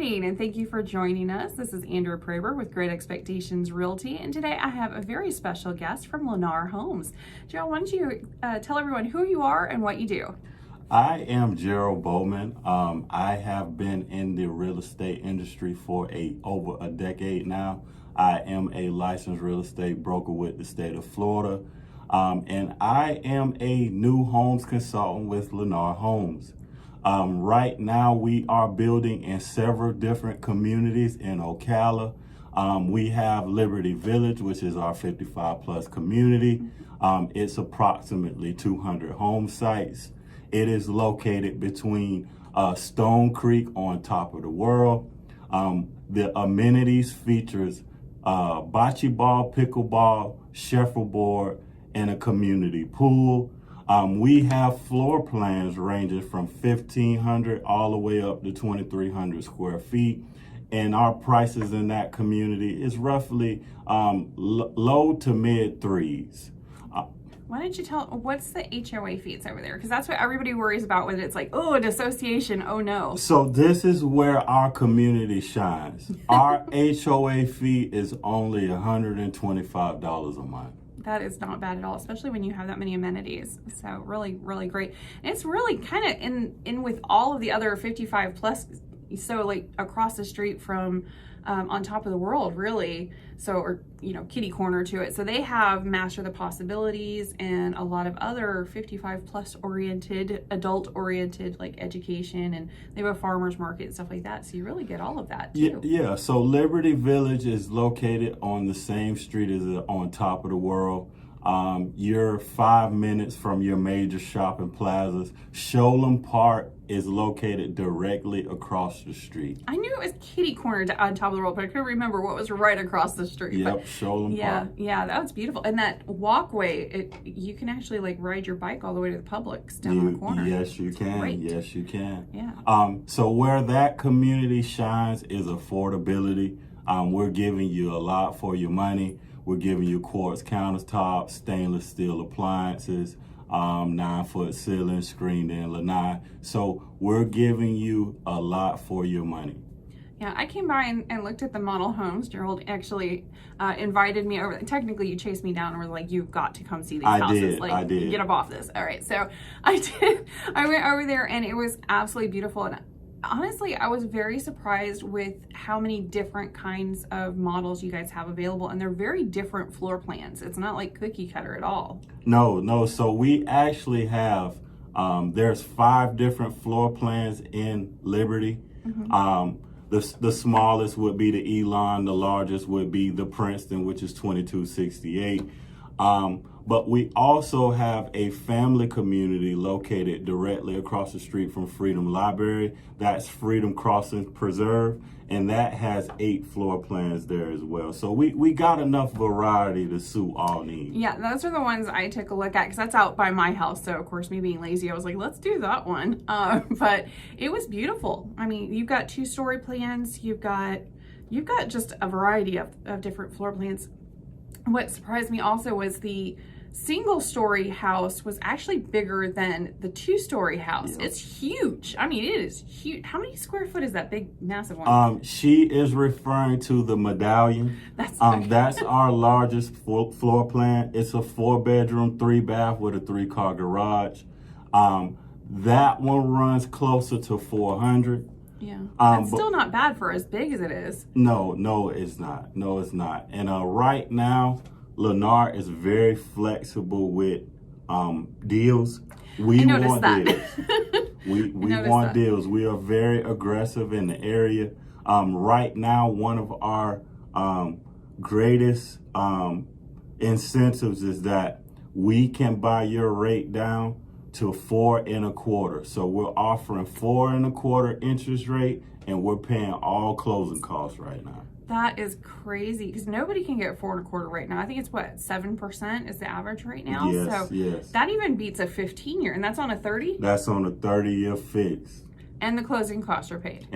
morning, and thank you for joining us. This is Andrea Proeber with Great Expectations Realty, and today I have a very special guest from Lennar Homes. Gerald, why don't you tell everyone who you are and what you do? I am Gerald Bowman. I have been in the real estate industry for over a decade now. I am a licensed real estate broker with the state of Florida, and I am a new homes consultant with Lennar Homes. Right now, we are building in several different communities in Ocala. We have Liberty Village, which is our 55 plus community. It's approximately 200 home sites. It is located between Stone Creek on top of the world. The amenities features bocce ball, pickleball, shuffleboard, and a community pool. We have floor plans ranging from 1,500 all the way up to 2,300 square feet. And our prices in that community is roughly low to mid threes. Why don't you tell, what's the HOA fees over there? Because that's what everybody worries about when it's like, oh, an association, oh no. So this is where our community shines. Our HOA fee is only $125 a month. That is not bad at all, especially when you have that many amenities. So really, really great. And it's really kind of in with all of the other 55 plus, so like across the street from on top of the world, really. So, or, you know, kitty corner to it. So they have Master the Possibilities and a lot of other 55 plus oriented, adult oriented like education, and they have a farmer's market and stuff like that. So you really get all of that too. Yeah. So Liberty Village is located on the same street as on top of the world. You're 5 minutes from your major shopping plazas. Sholem Park is located directly across the street. I knew it was kitty corner on top of the world, but I couldn't remember what was right across the street. Yep, Sholem Park. Yeah, that was beautiful. And that walkway, you can actually like ride your bike all the way to the Publix down the corner. Yes, you can. Great. Yes, you can. Yeah. So where that community shines is affordability. We're giving you a lot for your money. We're giving you quartz countertops, stainless steel appliances, 9-foot ceilings, screened in lanai. So we're giving you a lot for your money. Yeah, I came by and looked at the model homes. Gerald actually invited me over. Technically, you chased me down and were like, "You've got to come see these houses." I did. Get up off this. All right, so I did. I went over there, and it was absolutely beautiful. And honestly, I was very surprised with how many different kinds of models you guys have available, and they're very different floor plans. It's not like cookie cutter at all. No. So we actually have, there's 5 different floor plans in Liberty. Mm-hmm. The smallest would be the Elon, the largest would be the Princeton, which is 2268. But we also have a family community located directly across the street from Freedom Library. That's Freedom Crossing Preserve, and that has 8 floor plans there as well. So we got enough variety to suit all needs. Yeah, those are the ones I took a look at because that's out by my house. So of course, me being lazy, I was like, let's do that one. But it was beautiful. I mean, you've got 2-story plans. You've got just a variety of different floor plans. What surprised me also was the single-story house was actually bigger than the 2-story house. Yep. It's huge. I mean, it is huge. How many square foot is that big, massive one? She is referring to the Medallion. That's our largest floor plan. It's a 4-bedroom, 3-bath with a 3-car garage. That one runs closer to 400. Yeah, that's still not bad for as big as it is. No, it's not. No, it's not. And right now, Lennar is very flexible with deals. We want deals. We want deals. We are very aggressive in the area. Right now, one of our greatest incentives is that we can buy your rate down to 4.25%. So we're offering 4.25% interest rate, and we're paying all closing costs right now. That is crazy because nobody can get 4.25% right now. I think it's what, 7% is the average right now. Yes. That even beats a 15-year, and that's on a 30. That's on a 30-year fix. And the closing costs are paid.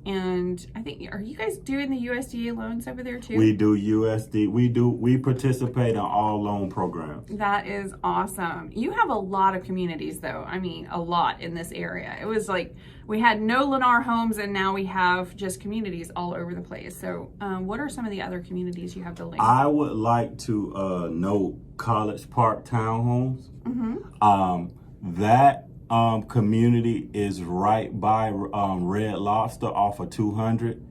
And I think, are you guys doing the USDA loans over there too? We do USD. We participate in all loan programs. That is awesome. You have a lot of communities though. I mean, a lot in this area. It was like we had no Lennar homes and now we have just communities all over the place. So what are some of the other communities you have building? I would like to note College Park Townhomes. That community is right by Red Lobster off of 200,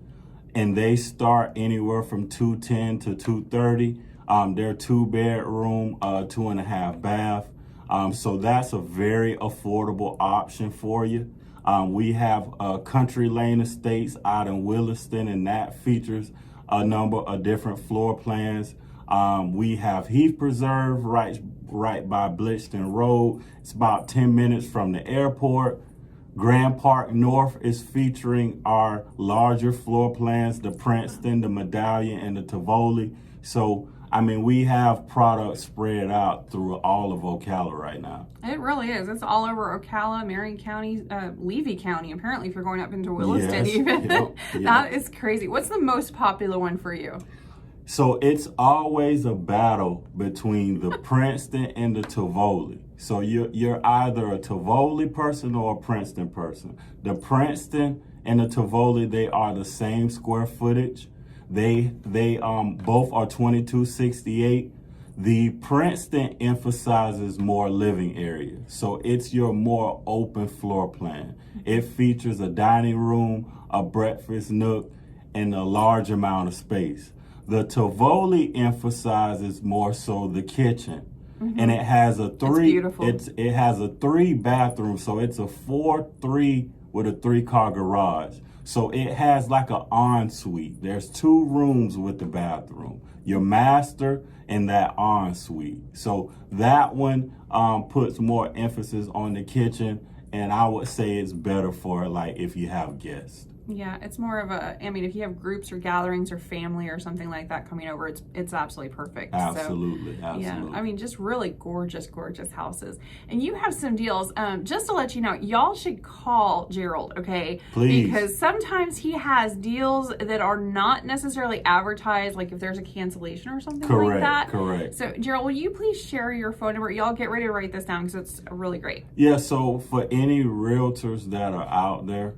and they start anywhere from 210 to 230. They're 2-bedroom, 2.5 bath. So that's a very affordable option for you. We have Country Lane Estates out in Williston, and that features a number of different floor plans. We have Heath Preserve right by Blitchton Road. It's about 10 minutes from the airport. Grand Park North is featuring our larger floor plans, the Princeton, the Medallion, and the Tivoli. So, I mean, we have products spread out through all of Ocala right now. It really is. It's all over Ocala, Marion County, Levy County, apparently, if you're going up into Williston even. Yep. That is crazy. What's the most popular one for you? So it's always a battle between the Princeton and the Tivoli. So you're either a Tivoli person or a Princeton person. The Princeton and the Tivoli, they are the same square footage. They both are 2268. The Princeton emphasizes more living area. So it's your more open floor plan. It features a dining room, a breakfast nook, and a large amount of space. The Tivoli emphasizes more so the kitchen, and it has a it has a 3-bathroom, so it's a 4-3 with a 3-car garage. So it has like an ensuite. There's 2 rooms with the bathroom, your master and that ensuite. So that one puts more emphasis on the kitchen, and I would say it's better for like if you have guests. Yeah, it's more of a, I mean, if you have groups or gatherings or family or something like that coming over, it's absolutely perfect. Absolutely, so, absolutely. Yeah, I mean, just really gorgeous, gorgeous houses. And you have some deals. Just to let you know, y'all should call Gerald, okay? Please. Because sometimes he has deals that are not necessarily advertised, like if there's a cancellation or something like that. Correct. So, Gerald, will you please share your phone number? Y'all get ready to write this down because it's really great. Yeah, so for any realtors that are out there,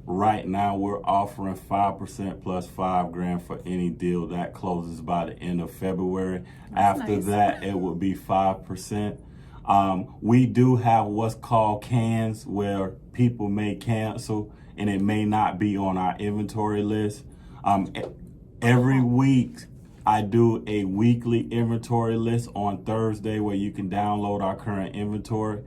right now we're offering 5% plus $5,000 for any deal that closes by the end of February. That's After nice. that, it would be 5%. We do have what's called cans where people may cancel and it may not be on our inventory list. Every week I do a weekly inventory list on Thursday where you can download our current inventory.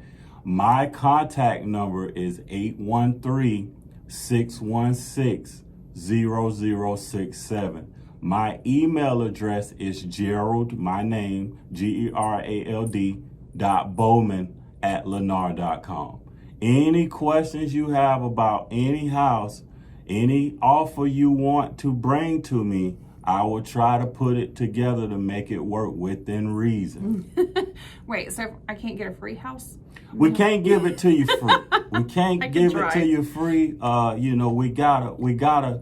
My contact number is 813-616-0067. My email address is Gerald, my name, Gerald, .Bowman@lennar.com. Any questions you have about any house, any offer you want to bring to me, I will try to put it together to make it work within reason. Wait, so I can't get a free house? We can't give it to you free. We can't give it to you free. We gotta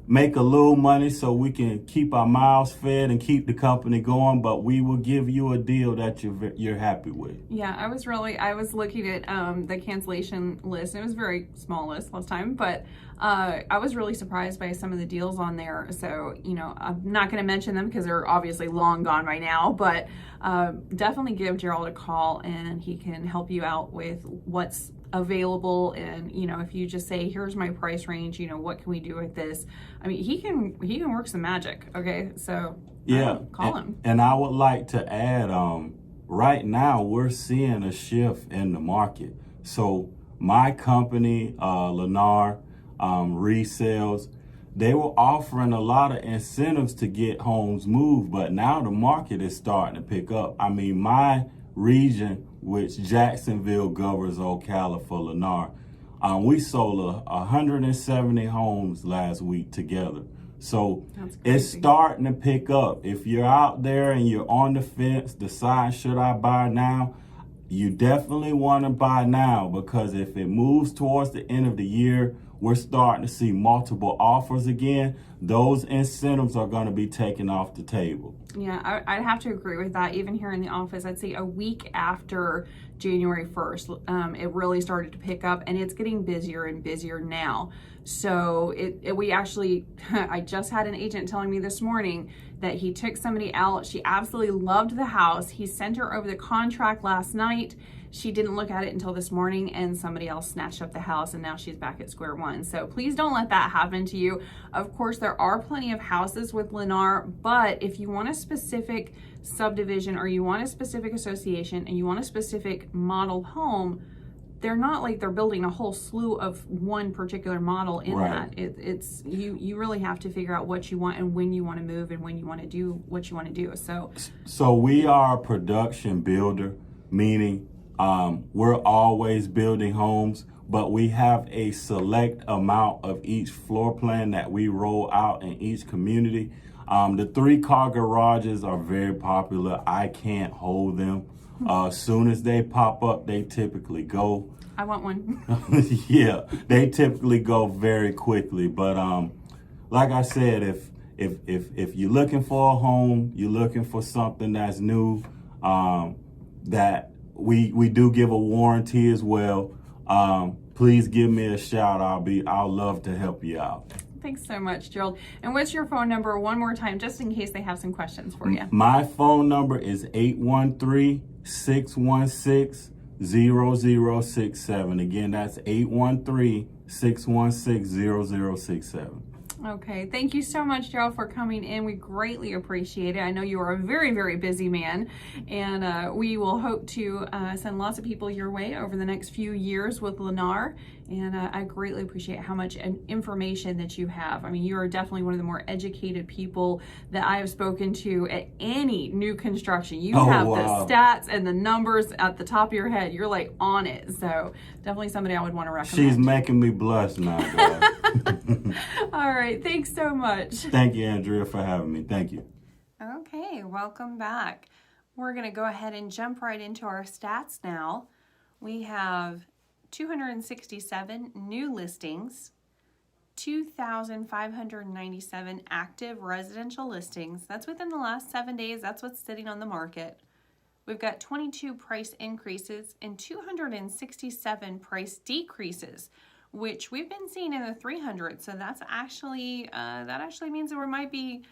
make a little money so we can keep our mouths fed and keep the company going. But we will give you a deal that you're happy with. Yeah, I was looking at the cancellation list. It was a very small list last time, but I was really surprised by some of the deals on there. So, I'm not going to mention them because they're obviously long gone by now, but definitely give Gerald a call and he can help you out with what's available. And, if you just say, here's my price range, what can we do with this? I mean, he can work some magic. Okay. So yeah, call him. And I would like to add, right now we're seeing a shift in the market. So my company, Lennar, resales, they were offering a lot of incentives to get homes moved, but now the market is starting to pick up. I mean, my region, which Jacksonville governs Ocala for Lennar, we sold 170 homes last week together. So it's starting to pick up. If you're out there and you're on the fence, decide, should I buy now? You definitely want to buy now, because if it moves towards the end of the year, we're starting to see multiple offers again. Those incentives are going to be taken off the table. Yeah, I'd have to agree with that. Even here in the office, I'd say a week after January 1st, it really started to pick up, and it's getting busier and busier now. So we actually, I just had an agent telling me this morning that he took somebody out. She absolutely loved the house. He sent her over the contract last night. She didn't look at it until this morning, and somebody else snatched up the house, and now she's back at square one. So please don't let that happen to you. Of course, there are plenty of houses with Lennar, but if you want a specific subdivision or you want a specific association and you want a specific model home, they're not like they're building a whole slew of one particular model in Right. that. It's you really have to figure out what you want and when you want to move and when you want to do what you want to do. So we are a production builder, meaning we're always building homes, but we have a select amount of each floor plan that we roll out in each community. The 3-car garages are very popular. I can't hold them. As soon as they pop up, they typically go. I want one. Yeah, they typically go very quickly. But like I said, if you're looking for a home, you're looking for something that's new, that we do give a warranty as well. Please give me a shout. I'll love to help you out. Thanks so much, Gerald. And what's your phone number one more time, just in case they have some questions for you? My phone number is 813-616-0067. Again, that's 813-616-0067. Okay, thank you so much, Gerald, for coming in. We greatly appreciate it. I know you are a very, very busy man, and we will hope to send lots of people your way over the next few years with Lennar. And I greatly appreciate how much information that you have. I mean, you are definitely one of the more educated people that I have spoken to at any new construction. You have the stats and the numbers at the top of your head. You're like on it. So definitely somebody I would want to recommend. She's making me blush now, guys. All right. Thanks so much. Thank you, Andrea, for having me. Thank you. Okay, welcome back. We're going to go ahead and jump right into our stats now. We have 267 new listings, 2,597 active residential listings. That's within the last 7 days. That's what's sitting on the market. We've got 22 price increases and 267 price decreases, which we've been seeing in the 300s. So that's actually that actually means that we might be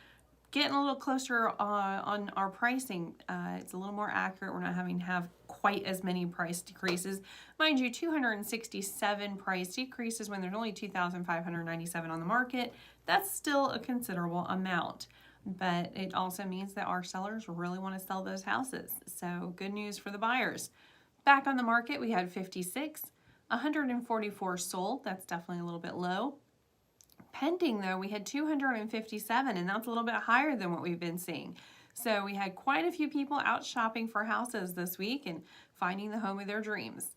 getting a little closer on our pricing. It's a little more accurate. We're not having to have quite as many price decreases. Mind you, 267 price decreases when there's only 2,597 on the market. That's still a considerable amount. But it also means that our sellers really want to sell those houses. So good news for the buyers. Back on the market, we had 56, 144 sold. That's definitely a little bit low. Pending, though, we had 257, and that's a little bit higher than what we've been seeing. So we had quite a few people out shopping for houses this week and finding the home of their dreams.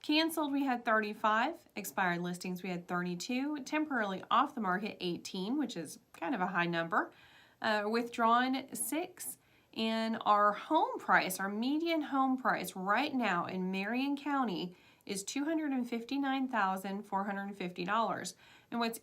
Canceled, we had 35. Expired listings, we had 32. Temporarily off the market, 18, which is kind of a high number. Withdrawn, 6. And our home price, our median home price right now in Marion County is $259,450. And what's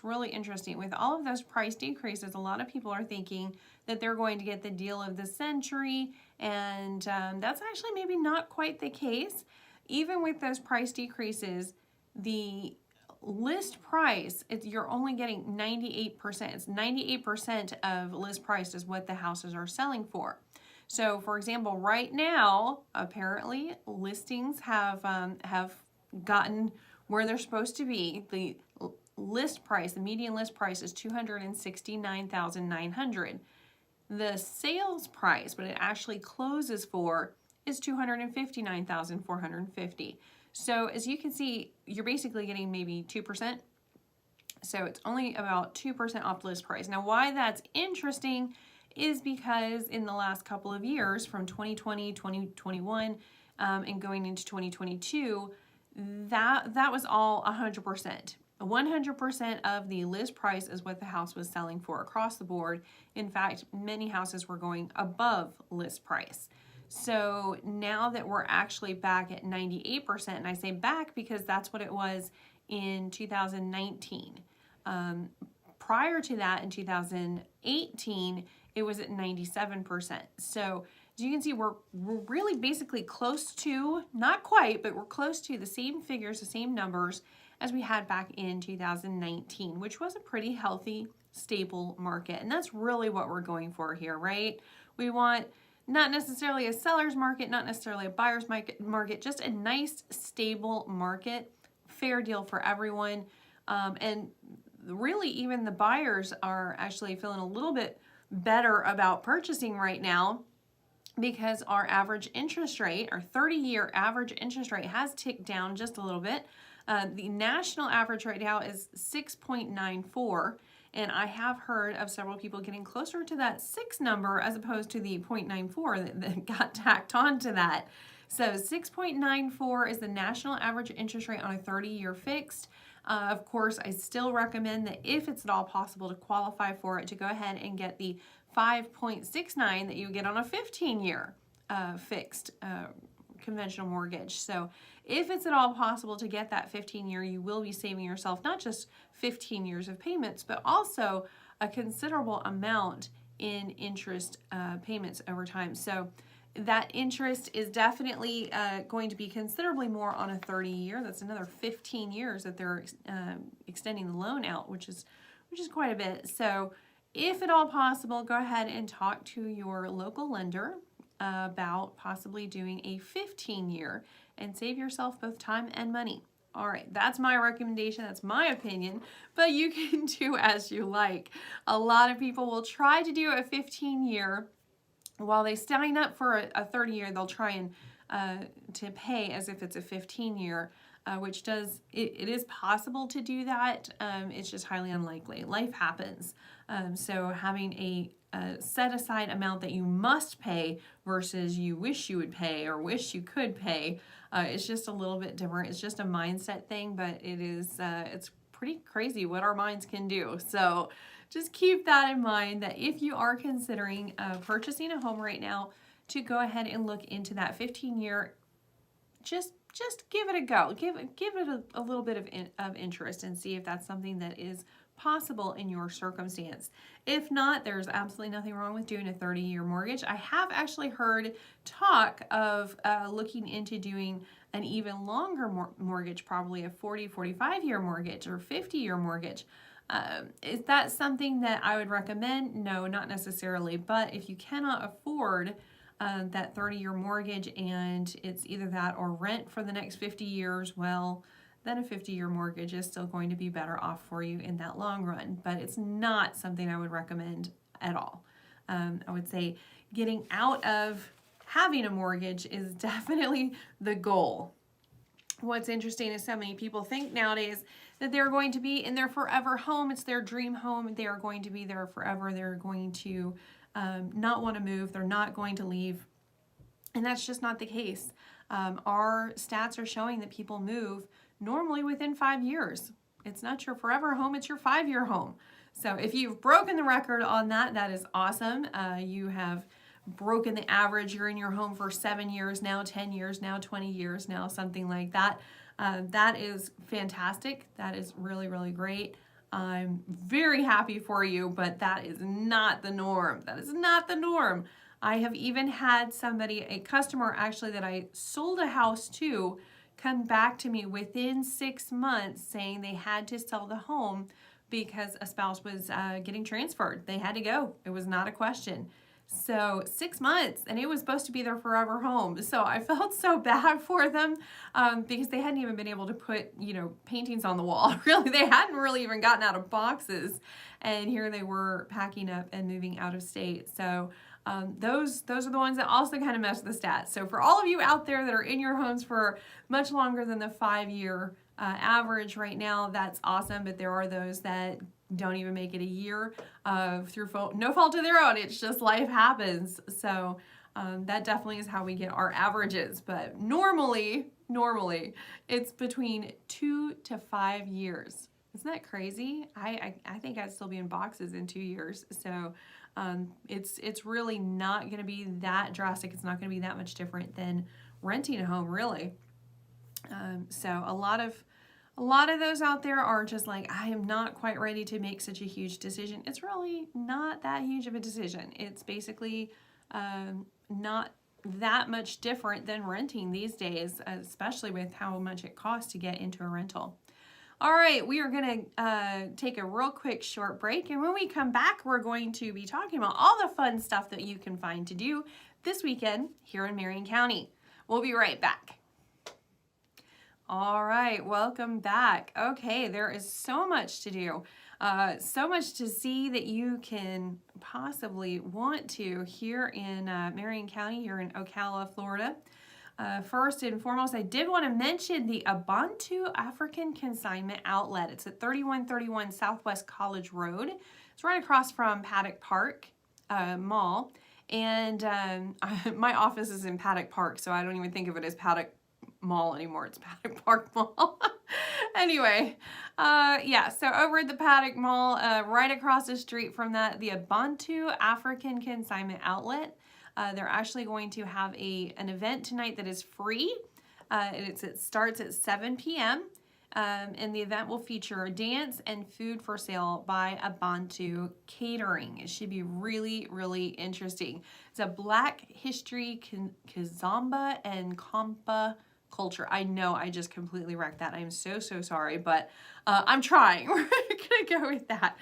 really interesting, with all of those price decreases, a lot of people are thinking that they're going to get the deal of the century, and that's actually maybe not quite the case. Even with those price decreases, the list price, you're only getting 98%. It's 98% of list price is what the houses are selling for. So, for example, right now, apparently, listings have gotten where they're supposed to be. The list price, the median list price is $269,900. The sales price, what it actually closes for, is $259,450. So as you can see, you're basically getting maybe 2%. So it's only about 2% off list price. Now, why that's interesting is because in the last couple of years, from 2020, 2021, and going into 2022, that was all 100%. 100% of the list price is what the house was selling for across the board. In fact, many houses were going above list price. So now that we're actually back at 98%, and I say back because that's what it was in 2019. Prior to that, in 2018, it was at 97%. So as you can see, we're really basically close to, not quite, but we're close to the same figures, the same numbers as we had back in 2019, which was a pretty healthy, stable market. And that's really what we're going for here, right? We want not necessarily a seller's market, not necessarily a buyer's market, just a nice, stable market, fair deal for everyone. And really, even the buyers are actually feeling a little bit better about purchasing right now, because our average interest rate, our 30-year average interest rate, has ticked down just a little bit. The national average right now is 6.94, and I have heard of several people getting closer to that 6 number as opposed to the 0.94 that got tacked on to that. So 6.94 is the national average interest rate on a 30-year fixed. Of course, I still recommend that if it's at all possible to qualify for it, to go ahead and get the 5.69 that you get on a 15-year fixed conventional mortgage. So if it's at all possible to get that 15-year, you will be saving yourself not just 15 years of payments, but also a considerable amount in interest payments over time. So that interest is definitely going to be considerably more on a 30-year. That's another 15 years that they're extending the loan out, which is quite a bit. So if at all possible, go ahead and talk to your local lender about possibly doing a 15-year and save yourself both time and money. All right, that's my recommendation, that's my opinion, but you can do as you like. A lot of people will try to do a 15-year. While they sign up for a 30-year, they'll try and to pay as if it's a 15-year, which it is possible to do that. It's just highly unlikely. Life happens. So having a set aside amount that you must pay versus you wish you would pay or wish you could pay, it's just a little bit different. It's just a mindset thing, but it's pretty crazy what our minds can do. So just keep that in mind, that if you are considering purchasing a home right now, to go ahead and look into that 15-year, just give it a go. Give it a little bit of interest and see if that's something that is possible in your circumstance. If not, there's absolutely nothing wrong with doing a 30-year mortgage. I have actually heard talk of looking into doing an even longer mortgage, probably a 45-year mortgage or 50-year mortgage. Is that something that I would recommend? No, not necessarily. But if you cannot afford that 30-year mortgage and it's either that or rent for the next 50 years, well, then a 50-year mortgage is still going to be better off for you in that long run. But it's not something I would recommend at all. I would say getting out of having a mortgage is definitely the goal. What's interesting is so many people think nowadays that they're going to be in their forever home. It's their dream home. They are going to be there forever. They're going to not want to move. They're not going to leave. And that's just not the case. Our stats are showing that people move normally within 5 years. It's not your forever home, it's your 5-year home. So if you've broken the record on that, that is awesome. You have broken the average. You're in your home for 7 years now, 10 years now, 20 years now, something like that. That is fantastic. That is really, really great. I'm very happy for you, but that is not the norm. That is not the norm. I have even had a customer actually that I sold a house to, come back to me within 6 months saying they had to sell the home because a spouse was getting transferred. They had to go. It was not a question. So 6 months, and it was supposed to be their forever home. So I felt so bad for them because they hadn't even been able to put, paintings on the wall. Really, they hadn't really even gotten out of boxes. And here they were packing up and moving out of state. So those are the ones that also kind of mess with the stats. So for all of you out there that are in your homes for much longer than the 5-year average right now, that's awesome. But there are those that don't even make it a year through no fault of their own. It's just life happens. So that definitely is how we get our averages. But normally it's between 2 to 5 years. Isn't that crazy? I think I'd still be in boxes in 2 years. So it's really not going to be that drastic. It's not going to be that much different than renting a home, really. So a lot of A lot of those out there are just like, I am not quite ready to make such a huge decision. It's really not that huge of a decision. It's basically not that much different than renting these days, especially with how much it costs to get into a rental. All right, we are going to take a real quick short break, and when we come back, we're going to be talking about all the fun stuff that you can find to do this weekend here in Marion County. We'll be right back. All right, welcome back. Okay, there is so much to do, so much to see that you can possibly want to here in Marion County, here in Ocala, Florida. First and foremost, I did want to mention the Ubuntu African Consignment Outlet. It's at 3131 Southwest College Road. It's right across from Paddock Park Mall. And my office is in Paddock Park, so I don't even think of it as Paddock Mall anymore. It's Paddock Park Mall. Anyway, yeah, so over at the Paddock Mall, right across the street from that, the Ubuntu African Consignment Outlet. They're actually going to have an event tonight that is free. It starts at 7 p.m. And the event will feature a dance and food for sale by Ubuntu Catering. It should be really, really interesting. It's a Black History, Kizomba, and Kompa culture. I know I just completely wrecked that. I'm so sorry, but I'm trying. We're gonna go with that.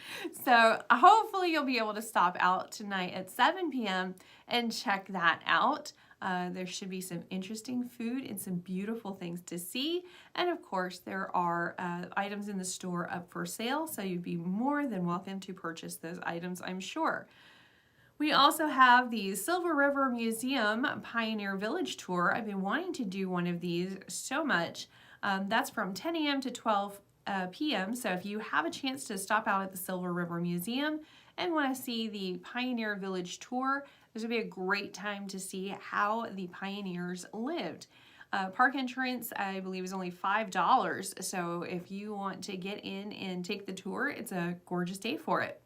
So hopefully you'll be able to stop out tonight at 7 p.m. and check that out. There should be some interesting food and some beautiful things to see. And of course, there are items in the store up for sale, so you'd be more than welcome to purchase those items, I'm sure. We also have the Silver River Museum Pioneer Village Tour. I've been wanting to do one of these so much. That's from 10 a.m. to 12 p.m. So if you have a chance to stop out at the Silver River Museum and want to see the Pioneer Village Tour, this would be a great time to see how the pioneers lived. Park entrance, I believe, is only $5. So if you want to get in and take the tour, it's a gorgeous day for it.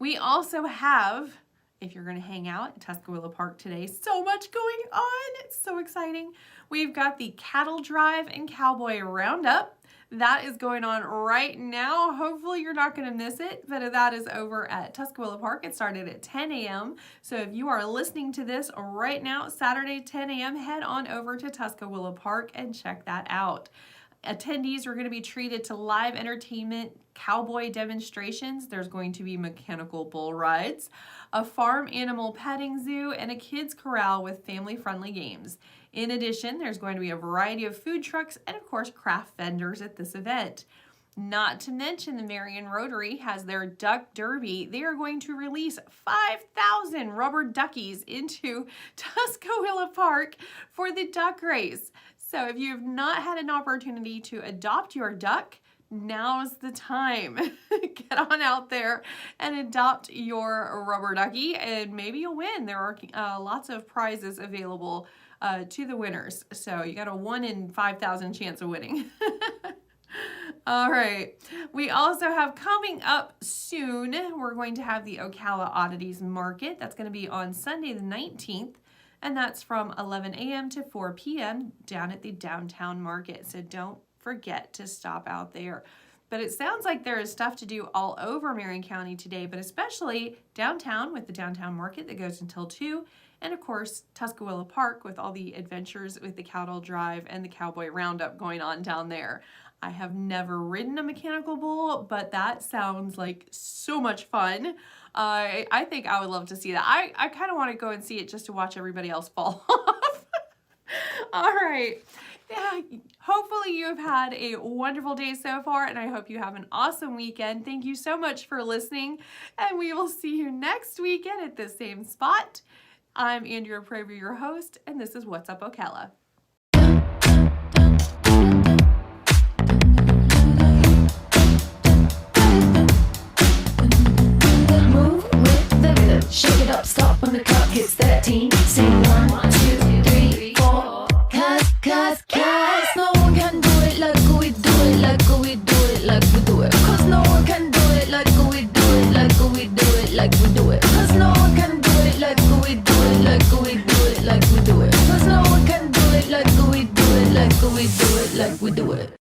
We also have, if you're going to hang out at Tuscaloosa Park today, so much going on. It's so exciting. We've got the Cattle Drive and Cowboy Roundup. That is going on right now. Hopefully you're not going to miss it, but that is over at Tuscaloosa Park. It started at 10 a.m. So if you are listening to this right now, Saturday 10 a.m., head on over to Tuscaloosa Park and check that out. Attendees are going to be treated to live entertainment, cowboy demonstrations. There's going to be mechanical bull rides, a farm animal petting zoo, and a kids corral with family-friendly games. In addition, there's going to be a variety of food trucks and, of course, craft vendors at this event. Not to mention the Marion Rotary has their Duck Derby. They are going to release 5,000 rubber duckies into Tuscaloosa Park for the duck race. So if you've not had an opportunity to adopt your duck, now's the time. Get on out there and adopt your rubber ducky, and maybe you'll win. There are lots of prizes available to the winners. So you got a 1 in 5,000 chance of winning. All right. We also have coming up soon, we're going to have the Ocala Oddities Market. That's going to be on Sunday the 19th. And that's from 11 a.m. to 4 p.m. down at the downtown market. So don't forget to stop out there. But it sounds like there is stuff to do all over Marion County today, but especially downtown with the downtown market that goes until 2. And of course, Tuscaloosa Park with all the adventures with the Cattle Drive and the Cowboy Roundup going on down there. I have never ridden a mechanical bull, but that sounds like so much fun. I think I would love to see that. I kind of want to go and see it just to watch everybody else fall off. All right. Yeah, hopefully you have had a wonderful day so far, and I hope you have an awesome weekend. Thank you so much for listening, and we will see you next weekend at the same spot. I'm Andrea Proeber, your host, and this is What's Up Ocala. Shake it up, stop when the clock hits 13. Sing 1, 2, 3, 4. Cause no one can do it like we do it, like we do it, like we do it. Cause no one can do it like we do it, like we do it, like we do it. Cause no one can do it like we do it, like we do it, like we do it. Cause no one can do it like we do it, like we do it, like we do it.